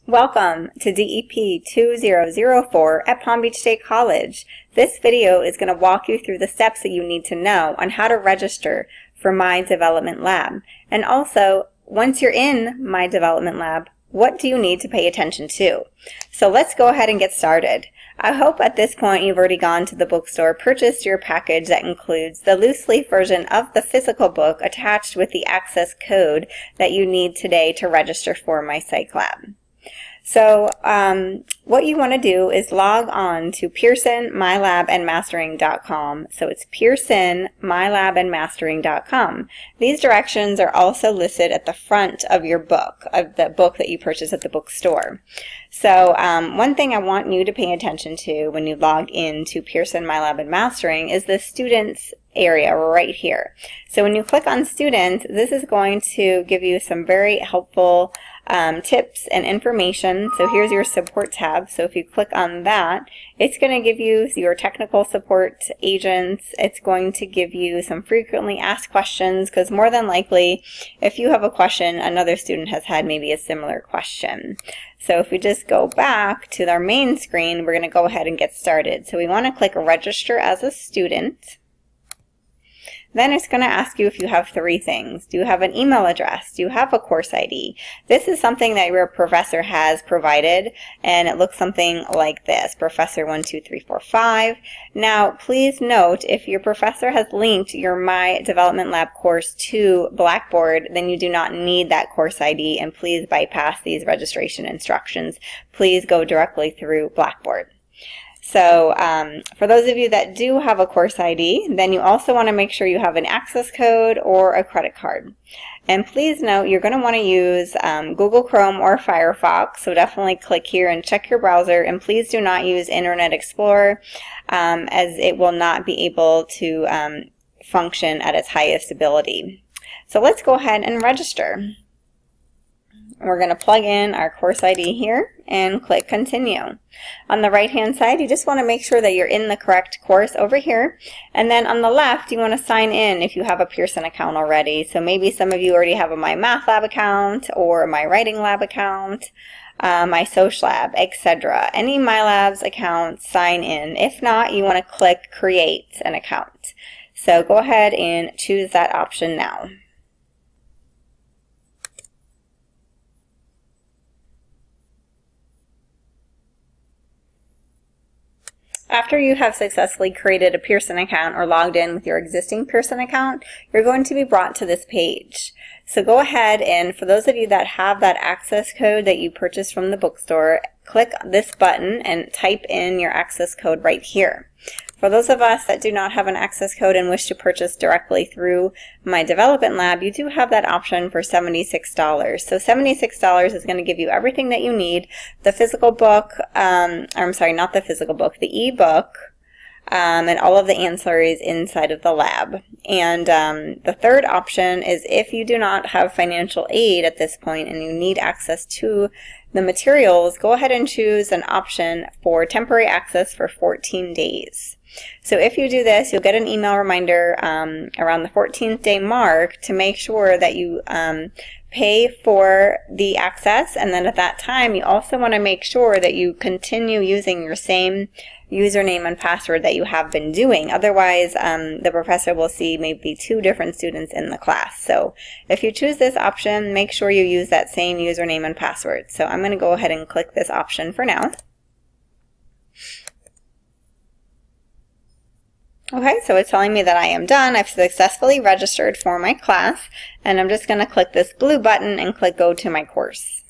Welcome to DEP 2004 at Palm Beach State College. This video is going to walk you through the steps that you need to know on how to register for MyDevelopmentLab. And also, once you're in MyDevelopmentLab, what do you need to pay attention to? So let's go ahead and get started. I hope at this point you've already gone to the bookstore, purchased your package that includes the loose leaf version of the physical book attached with the access code that you need today to register for MyPsychLab. So what you want to do is log on to pearsonmylabandmastering.com. So it's pearsonmylabandmastering.com. These directions are also listed at the front of your book, of the book that you purchase at the bookstore. So one thing I want you to pay attention to when you log into Pearson MyLab and Mastering is the students area right here. So when you click on students, this is going to give you some very helpful tips and information. So here's your support tab. So if you click on that, it's going to give you your technical support agents. It's going to give you some frequently asked questions, because more than likely, if you have a question, another student has had maybe a similar question. So if we just go back to our main screen, we're going to go ahead and get started. So we want to click register as a student. Then it's going to ask you if you have three things. Do you have an email address? Do you have a course ID? This is something that your professor has provided, and it looks something like this, Professor 12345. Now, please note, if your professor has linked your MyDevelopmentLab course to Blackboard, then you do not need that course ID, and please bypass these registration instructions. Please go directly through Blackboard. So for those of you that do have a course ID, then you also want to make sure you have an access code or a credit card. And please note, you're going to want to use Google Chrome or Firefox, so definitely click here and check your browser, and please do not use Internet Explorer as it will not be able to function at its highest ability. So let's go ahead and register. We're going to plug in our course ID here and click continue. On the right hand side, you just want to make sure that you're in the correct course over here, and then on the left you want to sign in if you have a Pearson account already. So maybe some of you already have a MyMathLab account or my Writing Lab account, my Social Lab, etc. Any MyLabs account, sign in. If not, you want to click create an account. So go ahead and choose that option now. After you have successfully created a Pearson account or logged in with your existing Pearson account, you're going to be brought to this page. So go ahead, and for those of you that have that access code that you purchased from the bookstore, click this button and type in your access code right here. For those of us that do not have an access code and wish to purchase directly through MyDevelopmentLab, you do have that option for $76. So $76 is going to give you everything that you need, the physical book, I'm sorry, not the physical book, the e-book, and all of the ancillaries inside of the lab. And the third option is if you do not have financial aid at this point and you need access to the materials, go ahead and choose an option for temporary access for 14 days. So if you do this, you'll get an email reminder around the 14th day mark to make sure that you pay for the access, and then at that time you also want to make sure that you continue using your same username and password that you have been doing. Otherwise, the professor will see maybe two different students in the class. So if you choose this option, make sure you use that same username and password. So I'm going to go ahead and click this option for now. Okay, so it's telling me that I am done. I've successfully registered for my class, and I'm just going to click this blue button and click go to my course.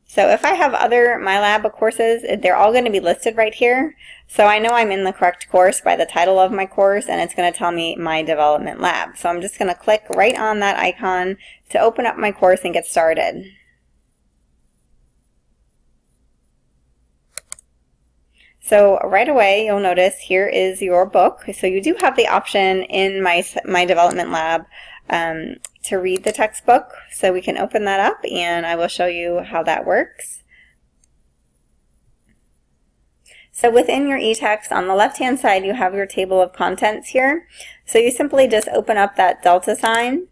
So if I have other MyLab courses, they're all going to be listed right here. So I know I'm in the correct course by the title of my course, and it's going to tell me MyDevelopmentLab. So I'm just going to click right on that icon to open up my course and get started. So right away, you'll notice here is your book. So you do have the option in MyDevelopmentLab to read the textbook. So we can open that up, and I will show you how that works. So within your e-text, on the left-hand side, you have your table of contents here. So you simply just open up that delta sign,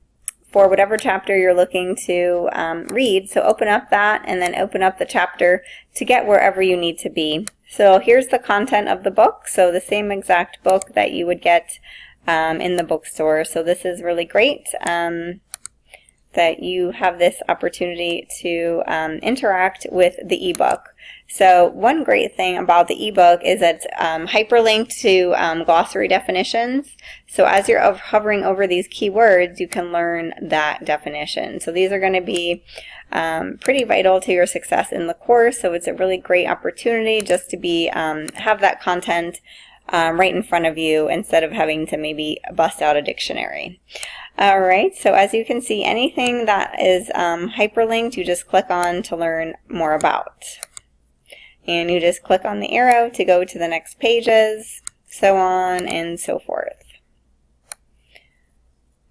for whatever chapter you're looking to read. So open up that and then open up the chapter to get wherever you need to be. So here's the content of the book. So the same exact book that you would get in the bookstore. So this is really great that you have this opportunity to interact with the ebook. So one great thing about the ebook is that it's hyperlinked to glossary definitions. So as you're hovering over these keywords, you can learn that definition. So these are going to be pretty vital to your success in the course. So it's a really great opportunity just to be have that content right in front of you instead of having to maybe bust out a dictionary. All right, so as you can see, anything that is hyperlinked, you just click on to learn more about. And you just click on the arrow to go to the next pages, so on and so forth.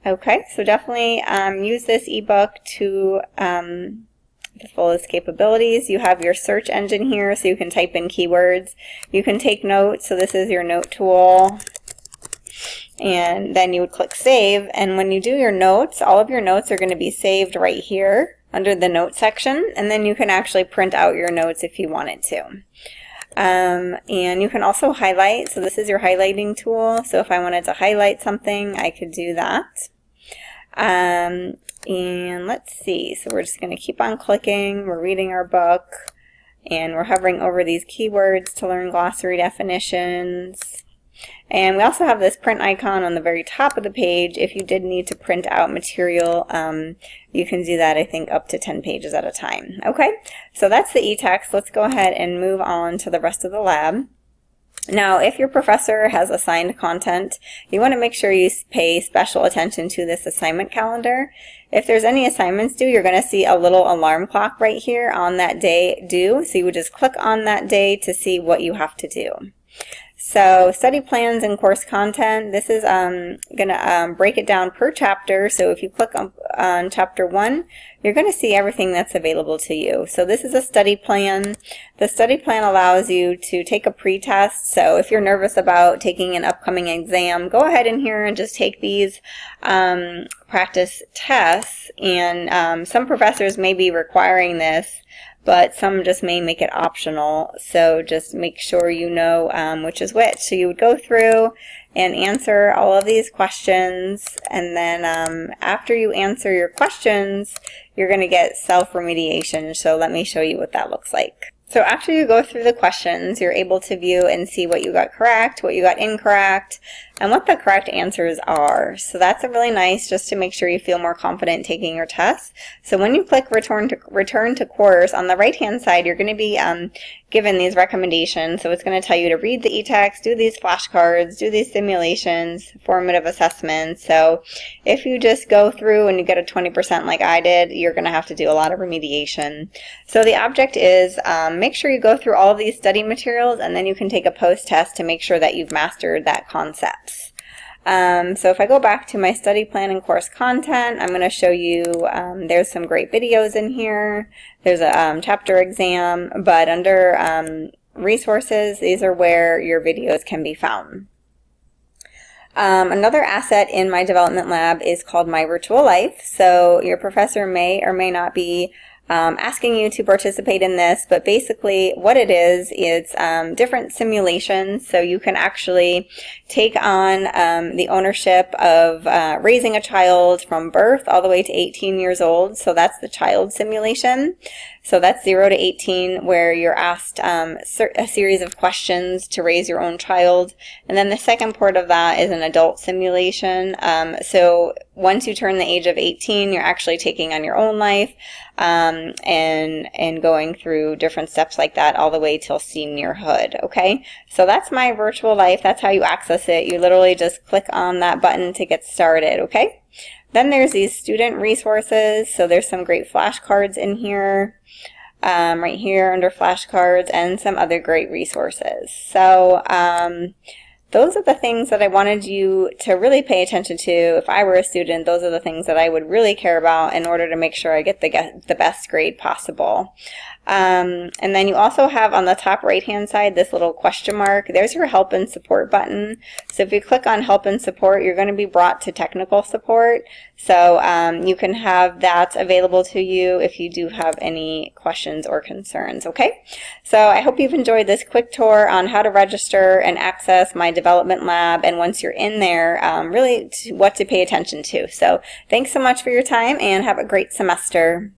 Okay, so definitely use this ebook to the fullest capabilities. You have your search engine here, so you can type in keywords. You can take notes, so this is your note tool. And then you would click save, and when you do your notes, all of your notes are going to be saved right here under the notes section, and then you can actually print out your notes if you wanted to. And you can also highlight, so this is your highlighting tool, so if I wanted to highlight something, I could do that. And let's see, so we're just going to keep on clicking, we're reading our book, and we're hovering over these keywords to learn glossary definitions. And we also have this print icon on the very top of the page. If you did need to print out material, you can do that, I think, up to 10 pages at a time. Okay, so that's the e-text. Let's go ahead and move on to the rest of the lab. Now, if your professor has assigned content, you want to make sure you pay special attention to this assignment calendar. If there's any assignments due, you're going to see a little alarm clock right here on that day due. So you would just click on that day to see what you have to do. So study plans and course content, this is going to break it down per chapter. So if you click on chapter 1, you're going to see everything that's available to you. So this is a study plan. The study plan allows you to take a pre-test. So if you're nervous about taking an upcoming exam, go ahead in here and just take these practice tests. And some professors may be requiring this, but some just may make it optional. So just make sure you know which is which. So you would go through and answer all of these questions, and then after you answer your questions, you're going to get self-remediation. So let me show you what that looks like. So after you go through the questions, you're able to view and see what you got correct, what you got incorrect, and what the correct answers are. So that's really nice just to make sure you feel more confident taking your test. So when you click return to course, on the right-hand side, you're going to be given these recommendations. So it's going to tell you to read the e-text, do these flashcards, do these simulations, formative assessments. So if you just go through and you get a 20% like I did, you're going to have to do a lot of remediation. So the object is make sure you go through all of these study materials, and then you can take a post-test to make sure that you've mastered that concepts. So if I go back to my study plan and course content, I'm going to show you there's some great videos in here. There's a chapter exam, but under resources, these are where your videos can be found. Another asset in MyDevelopmentLab is called My Virtual Life. So your professor may or may not be asking you to participate in this, but basically what it is, it's different simulations. So you can actually take on the ownership of raising a child from birth all the way to 18 years old. So that's the child simulation. So that's 0 to 18, where you're asked a series of questions to raise your own child. And then the second part of that is an adult simulation. So once you turn the age of 18, you're actually taking on your own life and going through different steps like that all the way till seniorhood. Okay, so that's My Virtual Life. That's how you access it. You literally just click on that button to get started. Okay. Then there's these student resources. So there's some great flashcards in here, right here under flashcards, and some other great resources. So those are the things that I wanted you to really pay attention to. If I were a student, those are the things that I would really care about in order to make sure I get the best grade possible. And then you also have on the top right-hand side this little question mark. There's your help and support button. So if you click on help and support, you're going to be brought to technical support. So you can have that available to you if you do have any questions or concerns, okay? So I hope you've enjoyed this quick tour on how to register and access My Development Lab, and once you're in there, really what to pay attention to. So thanks so much for your time, and have a great semester.